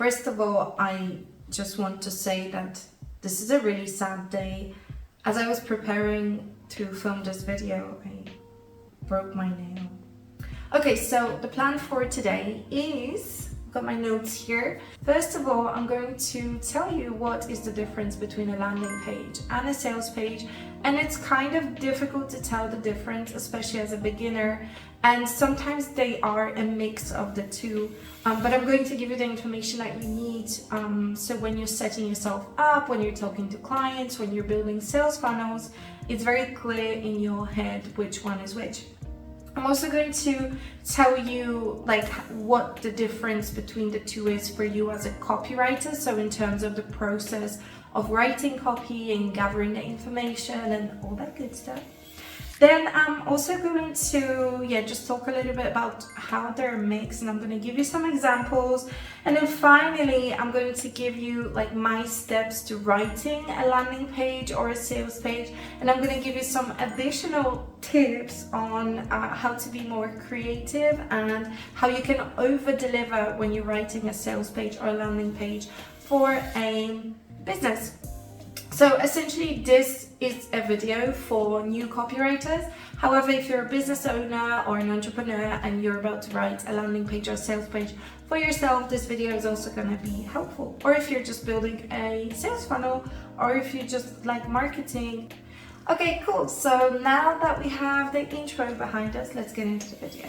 First of all, I just want to say that this is a really sad day. As I was preparing to film this video, I broke my nail. Okay, so the plan for today is, I've got my notes here. First of all, I'm going to tell you what is the difference between a landing page and a sales page. And it's kind of difficult to tell the difference, especially as a beginner. And sometimes they are a mix of the two. But I'm going to give you the information that you need. So when you're setting yourself up, when you're talking to clients, when you're building sales funnels, it's very clear in your head which one is which. I'm also going to tell you what the difference between the two is for you as a copywriter. So in terms of the process of writing copy and gathering the information and all that good stuff. Then I'm also going to just talk a little bit about how they're mixed, and I'm going to give you some examples. And then finally, I'm going to give you my steps to writing a landing page or a sales page. And I'm going to give you some additional tips on how to be more creative and how you can over deliver when you're writing a sales page or a landing page for a business. So essentially this is a video for new copywriters. However, if you're a business owner or an entrepreneur and you're about to write a landing page or a sales page for yourself, this video is also going to be helpful. Or if you're just building a sales funnel, or if you just like marketing. Okay, cool. So now that we have the intro behind us, let's get into the video.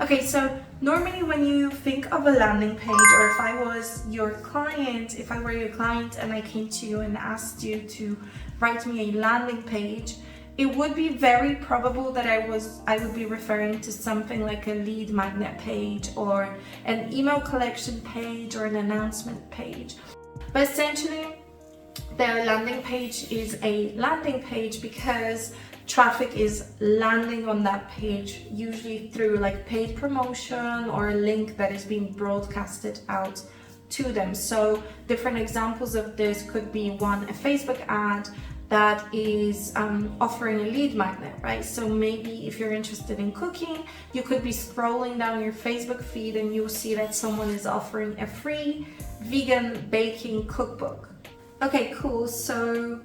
Okay, so normally when you think of a landing page, or if I were your client and I came to you and asked you to write me a landing page, it would be very probable that I would be referring to something like a lead magnet page or an email collection page or an announcement page. But essentially, the landing page is a landing page because traffic is landing on that page, usually through paid promotion or a link that is being broadcasted out to them. So different examples of this could be a Facebook ad that is offering a lead magnet, right? So maybe if you're interested in cooking, you could be scrolling down your Facebook feed and you'll see that someone is offering a free vegan baking cookbook. Okay, cool. So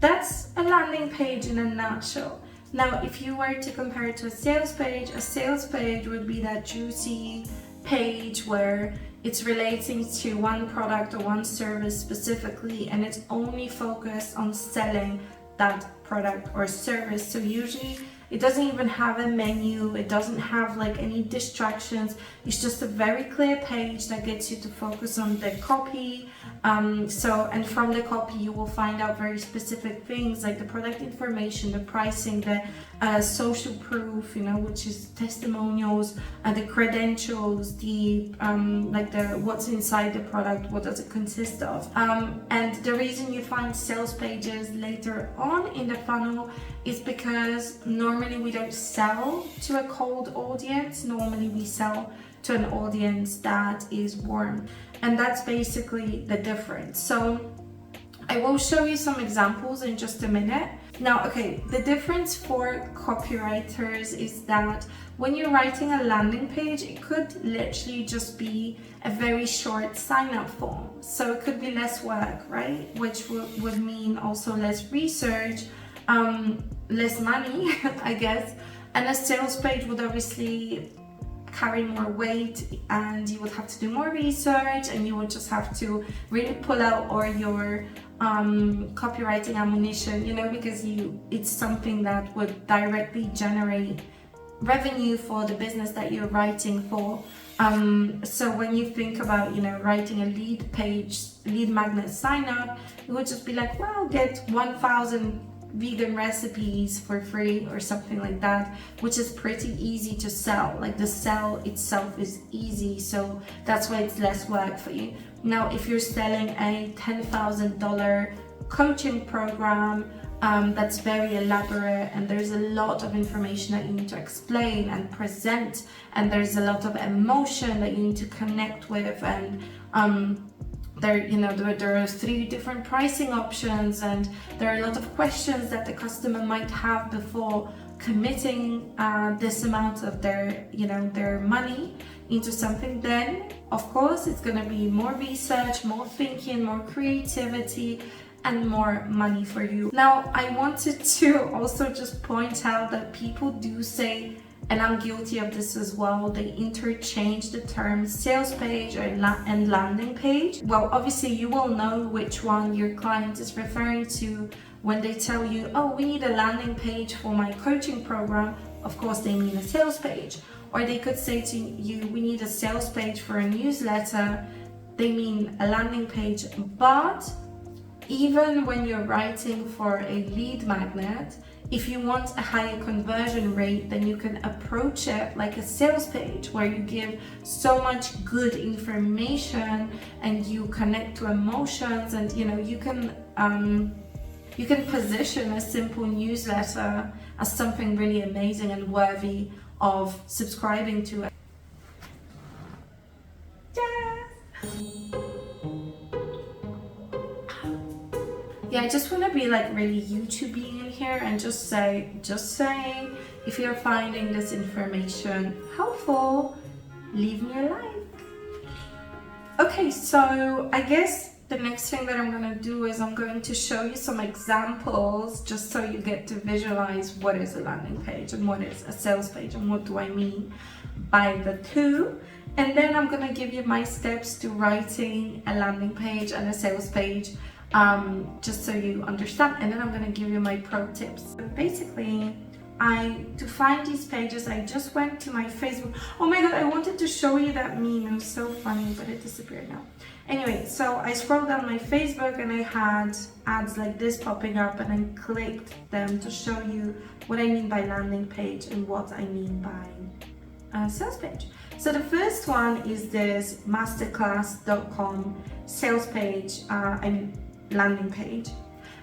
that's a landing page in a nutshell. Now, if you were to compare it to a sales page would be that juicy page where it's relating to one product or one service specifically, and it's only focused on selling that product or service. So usually it doesn't even have a menu, it doesn't have any distractions. It's just a very clear page that gets you to focus on the copy. And from the copy you will find out very specific things like the product information, the pricing, the social proof, which is testimonials, the credentials, the what's inside the product, what does it consist of. And the reason you find sales pages later on in the funnel is because normally we don't sell to a cold audience. Normally we sell to an audience that is warm. And that's basically the difference. So I will show you some examples in just a minute. Now, okay, the difference for copywriters is that when you're writing a landing page, it could literally just be a very short sign-up form. So it could be less work, right? Which would mean also less research, less money, I guess. And a sales page would obviously carry more weight, and you would have to do more research, and you would just have to really pull out all your copywriting ammunition, because it's something that would directly generate revenue for the business that you're writing for. So when you think about writing a lead magnet sign up, it would just be get 1,000 vegan recipes for free or something like that, which is pretty easy to sell. The sell itself is easy, so that's why it's less work for you. Now, if you're selling a $10,000 coaching program that's very elaborate, and there's a lot of information that you need to explain and present, and there's a lot of emotion that you need to connect with, and there are 3 different pricing options, and there are a lot of questions that the customer might have before committing this amount of their money into something, then of course it's going to be more research, more thinking, more creativity, and more money for you. Now, I wanted to also just point out that people do say, and I'm guilty of this as well, they interchange the terms sales page and landing page. Well, obviously you will know which one your client is referring to when they tell you, oh, we need a landing page for my coaching program. Of course, they mean a sales page. Or they could say to you, we need a sales page for a newsletter. They mean a landing page. But even when you're writing for a lead magnet, if you want a higher conversion rate, then you can approach it like a sales page where you give so much good information and you connect to emotions, and you can position a simple newsletter as something really amazing and worthy of subscribing to it. Yeah, I just want to be like really YouTubey in here and just saying, if you're finding this information helpful, leave me a like. Okay, so I guess the next thing that I'm going to do is I'm going to show you some examples just so you get to visualize what is a landing page and what is a sales page and what do I mean by the two. And then I'm going to give you my steps to writing a landing page and a sales page, just so you understand. And then I'm going to give you my pro tips. But basically, to find these pages, I just went to my Facebook. Oh my god, I wanted to show you that meme. It was so funny, but it disappeared now. Anyway, so I scrolled down my Facebook and I had ads like this popping up, and I clicked them to show you what I mean by landing page and what I mean by sales page. So the first one is this masterclass.com sales page, landing page.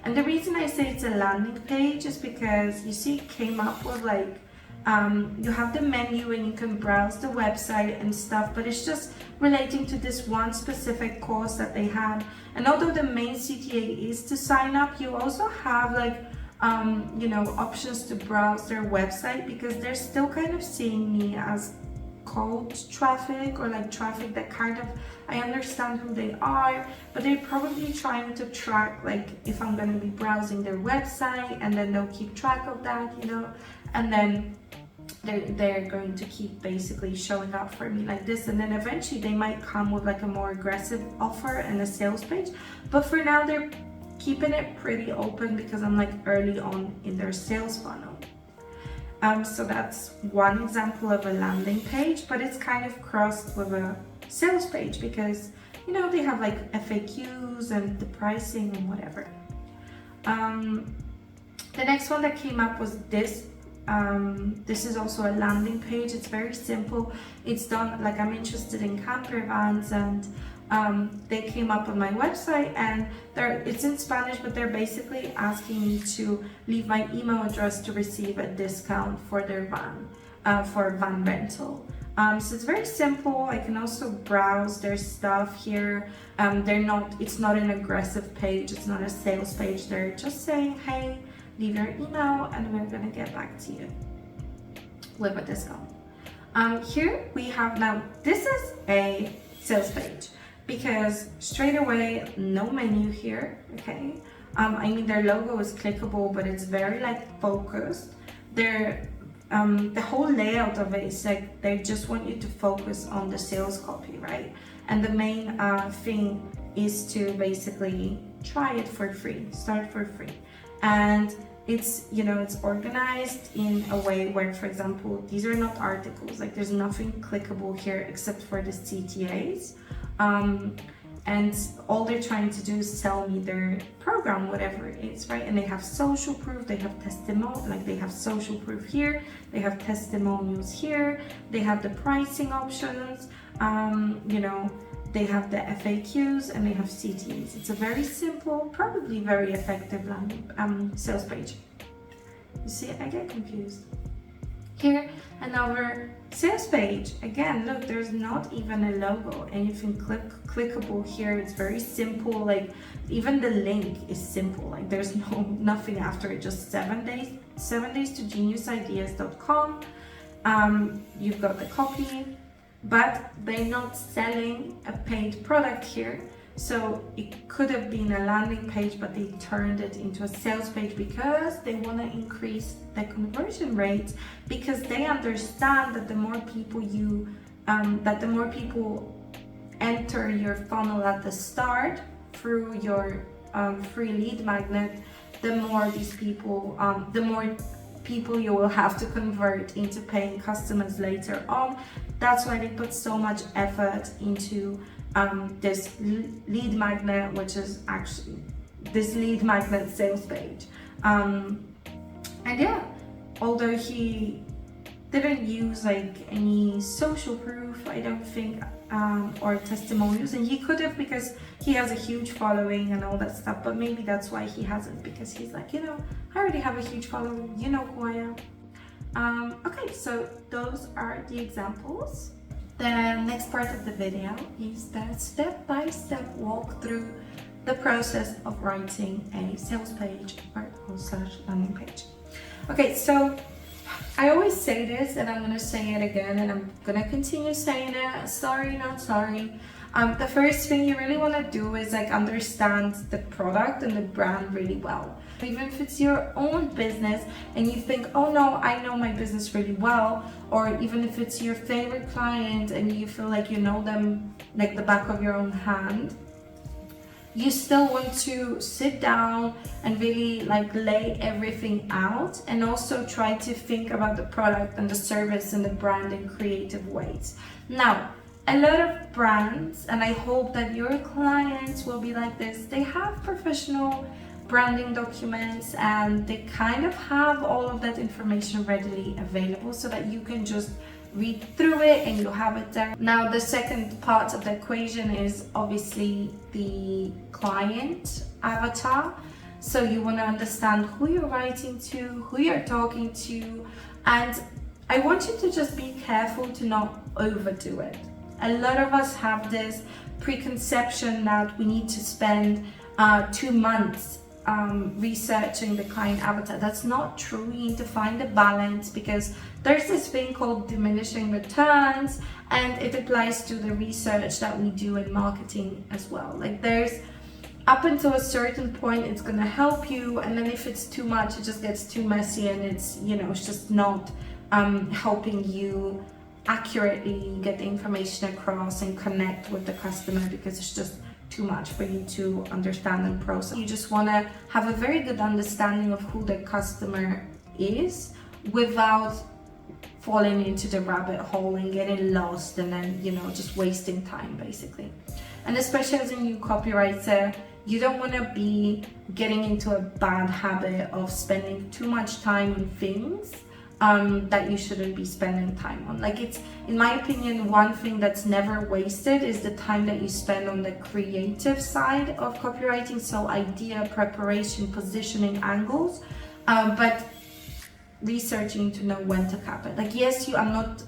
And the reason I say it's a landing page is because you see it came up with like, you have the menu and you can browse the website and stuff, but it's just relating to this one specific course that they had. And although the main CTA is to sign up, you also have like, options to browse their website, because they're still kind of seeing me as cold traffic, or like traffic that kind of, I understand who they are, but they're probably trying to track like if I'm going to be browsing their website, and then they'll keep track of that, and then they're going to keep basically showing up for me like this, and then eventually they might come with like a more aggressive offer and a sales page. But for now they're keeping it pretty open because I'm like early on in their sales funnel. So that's one example of a landing page, but it's kind of crossed with a sales page because they have like FAQs and the pricing and whatever. The next one that came up was this. This is also a landing page. It's very simple. It's done like, I'm interested in camper vans, and they came up on my website, and it's in Spanish, but they're basically asking me to leave my email address to receive a discount for their van, for van rental. So it's very simple. I can also browse their stuff here. It's not an aggressive page. It's not a sales page. They're just saying, hey, leave your email and we're gonna get back to you with a discount. Here we have, now this is a sales page because straight away, no menu here, okay? Their logo is clickable, but it's very like focused. The whole layout of it is like, they just want you to focus on the sales copy, right? And the main thing is to basically try it for free, start for free. And it's organized in a way where, for example, these are not articles, like there's nothing clickable here except for the CTAs. And all they're trying to do is sell me their program, whatever it is, right? And they have social proof, they have testimonial, like they have social proof here, they have testimonials here, they have the pricing options, they have the FAQs, and they have CTAs. It's a very simple, probably very effective sales page. You see, I get confused. Here, another sales page. Again, look, there's not even a logo, anything clickable here. It's very simple. Like even the link is simple. Like there's nothing after it. Just 7 days 7days2geniusideas.com. You've got the copy, but they're not selling a paid product here. So it could have been a landing page, but they turned it into a sales page because they want to increase the conversion rate, because they understand that the more people enter your funnel at the start through your free lead magnet, the more people you will have to convert into paying customers later on. That's why they put so much effort into this lead magnet, which is actually this lead magnet sales page. And yeah, although he didn't use like any social proof, I don't think, or testimonials, and he could have, because he has a huge following and all that stuff, but maybe that's why he hasn't, because he's like, I already have a huge following, you know who I am. Okay, so those are the examples. The next part of the video is the step-by-step walkthrough the process of writing a sales page or /landing page. Okay, so I always say this, and I'm gonna say it again, and I'm gonna continue saying it. Sorry, not sorry. The first thing you really want to do is like understand the product and the brand really well. Even if it's your own business and you think, oh no, I know my business really well, or even if it's your favorite client and you feel like you know them like the back of your own hand, you still want to sit down and really like lay everything out, and also try to think about the product and the service and the brand in creative ways. Now, a lot of brands, and I hope that your clients will be like this, they have professional branding documents and they kind of have all of that information readily available so that you can just read through it and you have it there. Now, the second part of the equation is obviously the client avatar. So you want to understand who you're writing to, who you're talking to, and I want you to just be careful to not overdo it. A lot of us have this preconception that we need to spend 2 months researching the client avatar. That's not true. You need to find a balance, because there's this thing called diminishing returns, and it applies to the research that we do in marketing as well. Like, there's up until a certain point it's going to help you, and then if it's too much, it just gets too messy, and it's it's just not helping you accurately get the information across and connect with the customer, because it's just too much for you to understand and process. You just want to have a very good understanding of who the customer is without falling into the rabbit hole and getting lost and then just wasting time basically. And especially as a new copywriter, you don't want to be getting into a bad habit of spending too much time on things that you shouldn't be spending time on. Like, it's, in my opinion, one thing that's never wasted is the time that you spend on the creative side of copywriting, so idea, preparation, positioning, angles, but researching to know when to cap it. Like, yes, I'm not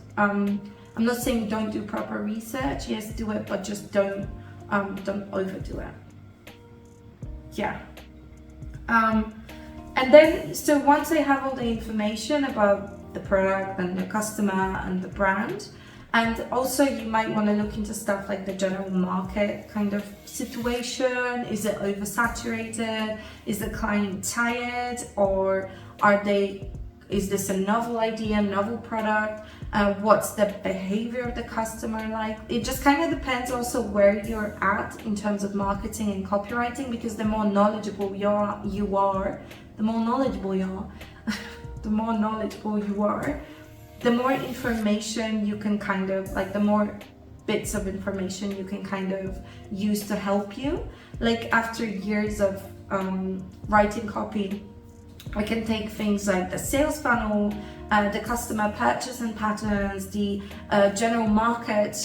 saying don't do proper research. Yes, do it, but just don't overdo it. Yeah. And then, so once I have all the information about the product and the customer and the brand, and also you might want to look into stuff like the general market kind of situation. Is it oversaturated? Is the client tired? Or is this a novel idea, novel product? What's the behavior of the customer like? It just kind of depends also where you're at in terms of marketing and copywriting, because the more knowledgeable you are, the more knowledgeable you are, the more information you can kind of, like, the more bits of information you can kind of use to help you. Like, after years of writing copy, I can take things like the sales funnel, the customer purchasing patterns, the general market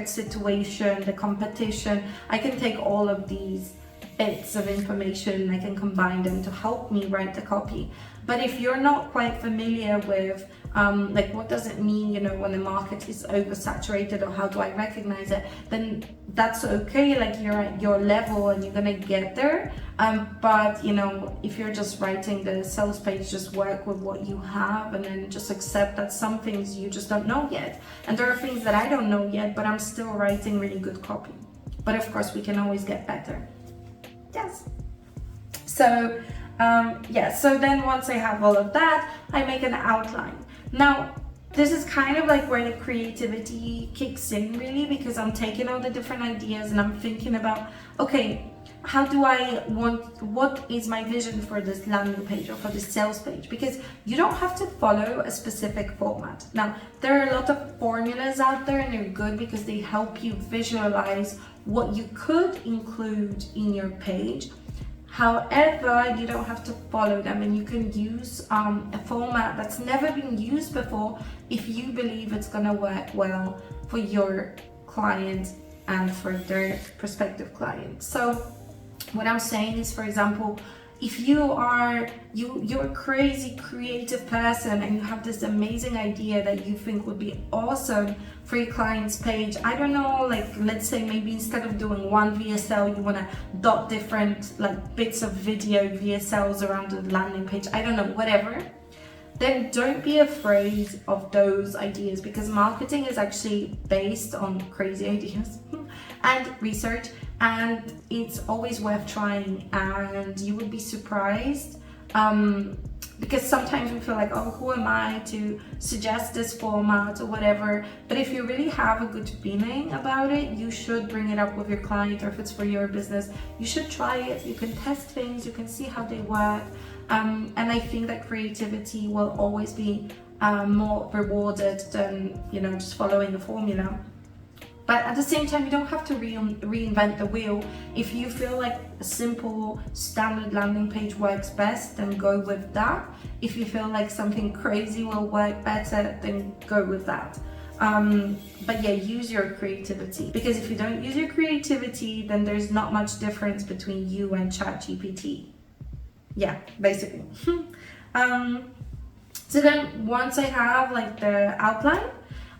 situation, the competition. I can take all of these bits of information and I can combine them to help me write the copy. But if you're not quite familiar with like, what does it mean, when the market is oversaturated, or how do I recognize it, then that's okay. Like, you're at your level and you're gonna get there. But you know, if you're just writing the sales page, just work with what you have, and then just accept that some things you just don't know yet. And there are things that I don't know yet, but I'm still writing really good copy. But of course, we can always get better. Yes. So so then once I have all of that, I make an outline. Now, this is kind of like where the creativity kicks in, really, because I'm taking all the different ideas and I'm thinking about, okay, how do I want, what is my vision for this landing page or for this sales page? Because you don't have to follow a specific format. Now, there are a lot of formulas out there, and they're good because they help you visualize what you could include in your page. However, you don't have to follow them, and you can use a format that's never been used before if you believe it's going to work well for your client and for their prospective clients. So what I'm saying is, for example, if you're a crazy creative person and you have this amazing idea that you think would be awesome for your client's page, I don't know, like let's say maybe instead of doing one VSL, you want to dot different like bits of video VSLs around the landing page, I don't know, whatever, then don't be afraid of those ideas, because marketing is actually based on crazy ideas and research, and it's always worth trying. And you would be surprised, because sometimes we feel like, oh, who am I to suggest this format or whatever, but if you really have a good feeling about it, you should bring it up with your client, or if it's for your business, you should try it. You can test things, you can see how they work, and I think that creativity will always be more rewarded than, you know, just following a formula. But at the same time, you don't have to reinvent the wheel. If you feel like a simple standard landing page works best, then go with that. If you feel like something crazy will work better, then go with that. But yeah, use your creativity, because if you don't use your creativity, then there's not much difference between you and ChatGPT. Yeah, basically. So then once I have like the outline,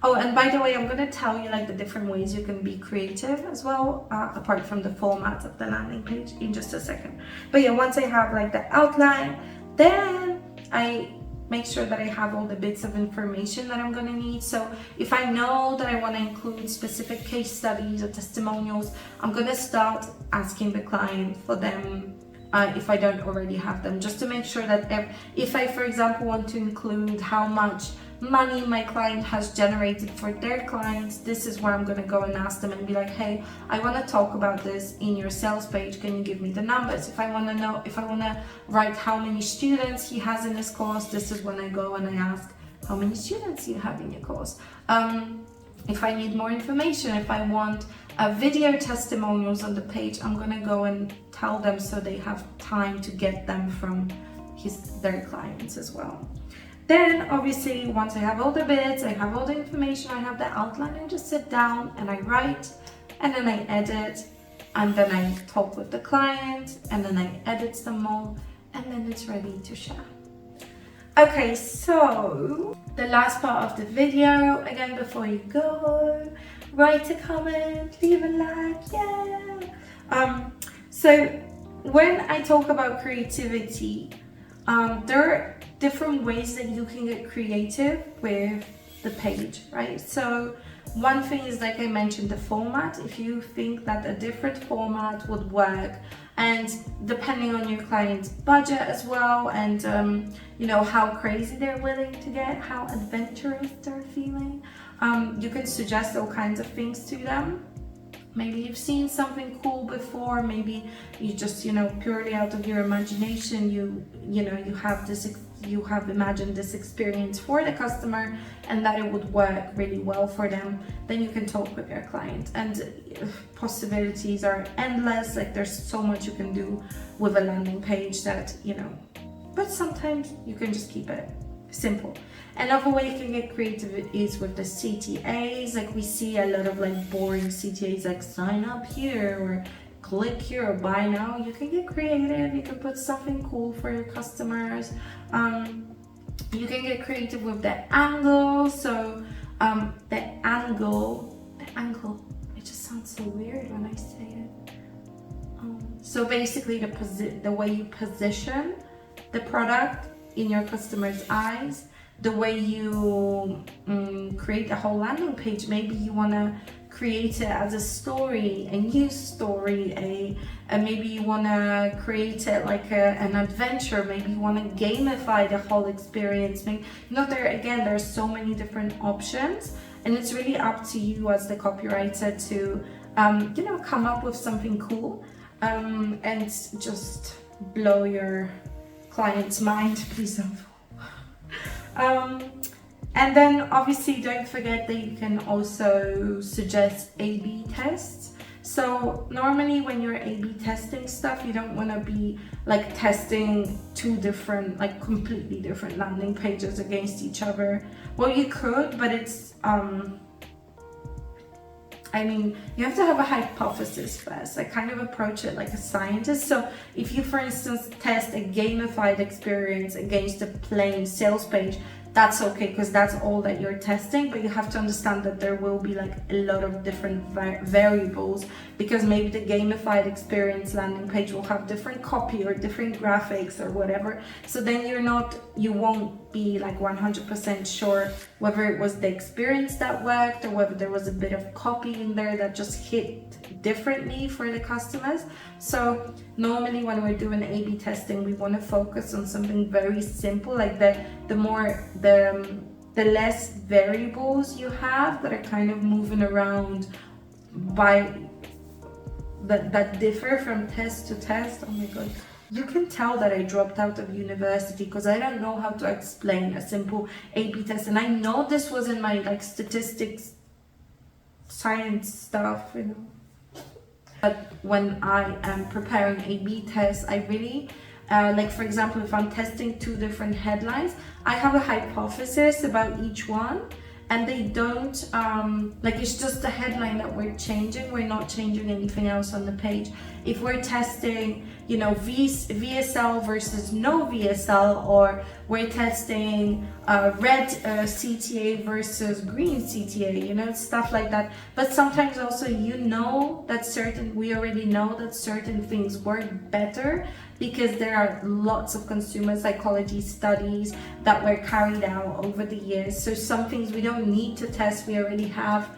oh, and by the way, I'm going to tell you like the different ways you can be creative as well, apart from the format of the landing page, in just a second. But yeah, once I have like the outline, then I make sure that I have all the bits of information that I'm going to need. So if I know that I want to include specific case studies or testimonials, I'm going to start asking the client for them, if I don't already have them, just to make sure that if I, for example, want to include how much money my client has generated for their clients, this is where I'm going to go and ask them and be like, hey, I want to talk about this in your sales page, can you give me the numbers? If I want to know, if I want to write how many students he has in his course, this is when I go and I ask, how many students you have in your course? If I need more information, if I want video testimonials on the page, I'm going to go and tell them so they have time to get them from their clients as well. Then obviously, once I have all the bits, I have all the information, I have the outline, I just sit down and I write, and then I edit, and then I talk with the client, and then I edit them all, and then it's ready to share. Okay, so the last part of the video, again, before you go, write a comment, leave a like, yeah. So when I talk about creativity, there are different ways that you can get creative with the page, right? So one thing is, like I mentioned, the format. If you think that a different format would work, and depending on your client's budget as well, and you know, how crazy they're willing to get, how adventurous they're feeling, you can suggest all kinds of things to them. Maybe you've seen something cool before, maybe you just, you know, purely out of your imagination, you have imagined this experience for the customer and that it would work really well for them. Then you can talk with your client, and possibilities are endless. Like, there's so much you can do with a landing page that, you know, but sometimes you can just keep it simple. Another way you can get creative is with the CTAs. Like, we see a lot of like boring CTAs, like sign up here or click here or buy now. You can get creative. You can put something cool for your customers. You can get creative with the angle. So the angle, it just sounds so weird when I say it. So basically the way you position the product in your customer's eyes, the way you create a whole landing page. Maybe you want to create it as a story, a news story, maybe you want to create it like an adventure, maybe you want to gamify the whole experience. Maybe, there's so many different options, and it's really up to you as the copywriter to come up with something cool and just blow your client's mind. Please don't. And then obviously don't forget that you can also suggest A/B tests. So normally when you're A/B testing stuff, you don't want to be like testing two different, like completely different landing pages against each other. Well, you could, but it's you have to have a hypothesis first. I kind of approach it like a scientist. So if you, for instance, test a gamified experience against a plain sales page, that's okay, because that's all that you're testing. But you have to understand that there will be like a lot of different variables, because maybe the gamified experience landing page will have different copy or different graphics or whatever. So then you won't be like 100% sure whether it was the experience that worked or whether there was a bit of copy in there that just hit differently for the customers. So normally when we're doing A/B testing, we want to focus on something very simple, like the less variables you have that are kind of moving around that differ from test to test. Oh my god, you can tell that I dropped out of university because I don't know how to explain a simple A/B test. And I know this was in my like statistics science stuff, but when I am preparing A/B tests, I really like, for example, if I'm testing two different headlines, I have a hypothesis about each one, and they don't it's just the headline that we're changing. We're not changing anything else on the page. If we're testing VSL versus no VSL, or we're testing red CTA versus green CTA, stuff like that. But sometimes also we already know that certain things work better because there are lots of consumer psychology studies that were carried out over the years. So some things we don't need to test. We already have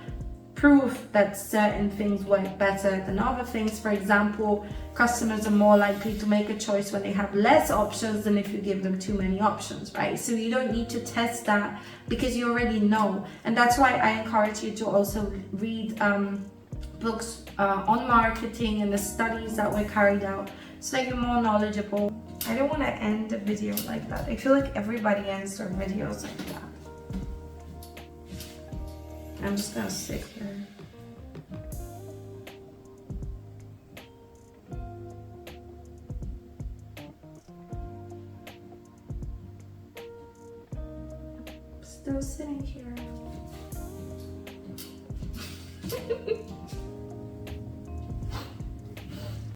proof that certain things work better than other things. For example, customers are more likely to make a choice when they have less options than if you give them too many options, right? So you don't need to test that because you already know. And that's why I encourage you to also read books on marketing and the studies that were carried out, so that you're more knowledgeable. I don't want to end the video like that. I feel like everybody ends their videos like that. I'm just gonna sit here. Still sitting here.